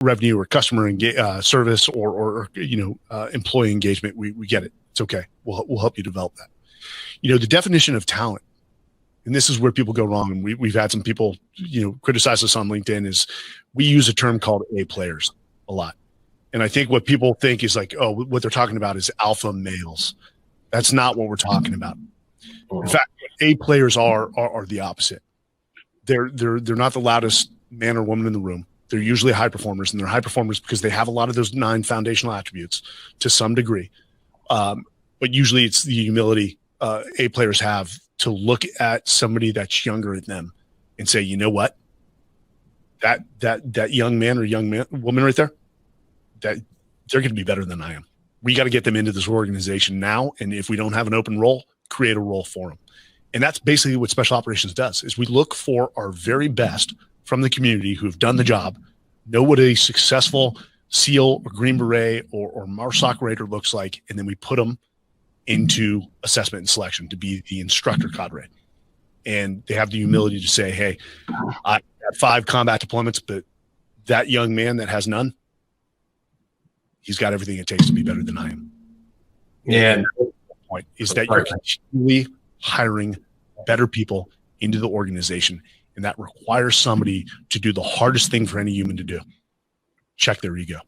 revenue or customer service or employee engagement, we get it. It's okay. We'll help you develop that. The definition of talent, and this is where people go wrong. And we've had some people, criticize us on LinkedIn, is we use a term called A players a lot. And I think what people think is like, oh, what they're talking about is alpha males. That's not what we're talking about. In fact, A players are the opposite. They're not the loudest man or woman in the room. They're usually high performers, and they're high performers because they have a lot of those 9 foundational attributes to some degree. But usually it's the humility A players have to look at somebody that's younger than them and say, you know what, that young man or woman right there, that they're going to be better than I am. We got to get them into this organization now. And if we don't have an open role, create a role for them. And that's basically what Special Operations does, is we look for our very best from the community who've done the job, know what a successful SEAL or Green Beret or MARSOC Raider looks like, and then we put them into assessment and selection to be the instructor cadre. And they have the humility to say, hey, I have 5 combat deployments, but that young man that has none, he's got everything it takes to be better than I am. And the point is that you're continually hiring better people into the organization, and that requires somebody to do the hardest thing for any human to do: check their ego.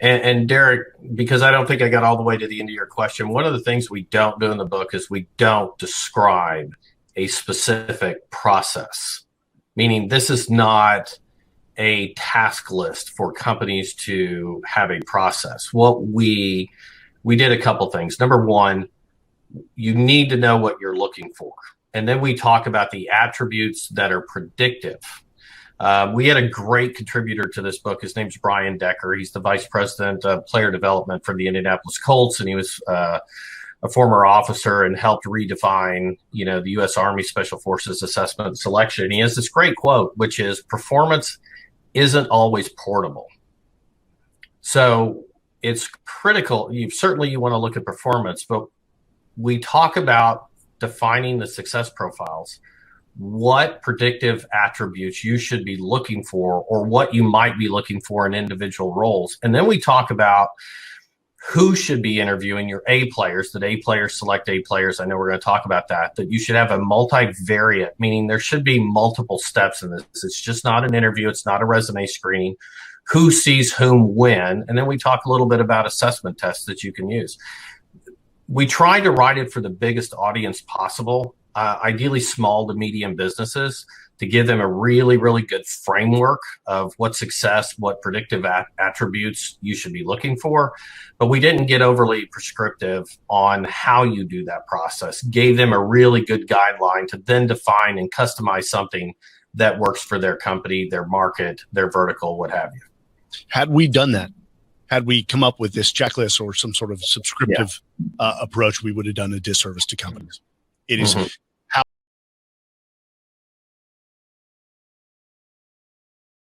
And Derek, because I don't think I got all the way to the end of your question, one of the things we don't do in the book is we don't describe a specific process, meaning this is not a task list for companies to have a process. What we did a couple things. Number one, you need to know what you're looking for. And then we talk about the attributes that are predictive. We had a great contributor to this book. His name's Brian Decker. He's the vice president of player development for the Indianapolis Colts, and he was a former officer and helped redefine, the U.S. Army Special Forces assessment and selection. He has this great quote, which is, performance isn't always portable. So it's critical. You want to look at performance, but we talk about defining the success profiles, what predictive attributes you should be looking for, or what you might be looking for in individual roles. And then we talk about who should be interviewing your A players, that A players select A players. I know we're going to talk about that you should have a multivariate, meaning there should be multiple steps in this. It's just not an interview. It's not a resume screening. Who sees whom when? And then we talk a little bit about assessment tests that you can use. We try to write it for the biggest audience possible, ideally small to medium businesses, to give them a really, really good framework of what success, what predictive attributes you should be looking for. But we didn't get overly prescriptive on how you do that process. Gave them a really good guideline to then define and customize something that works for their company, their market, their vertical, what have you. Had we done that, had we come up with this checklist or some sort of subscriptive approach, we would have done a disservice to companies. It is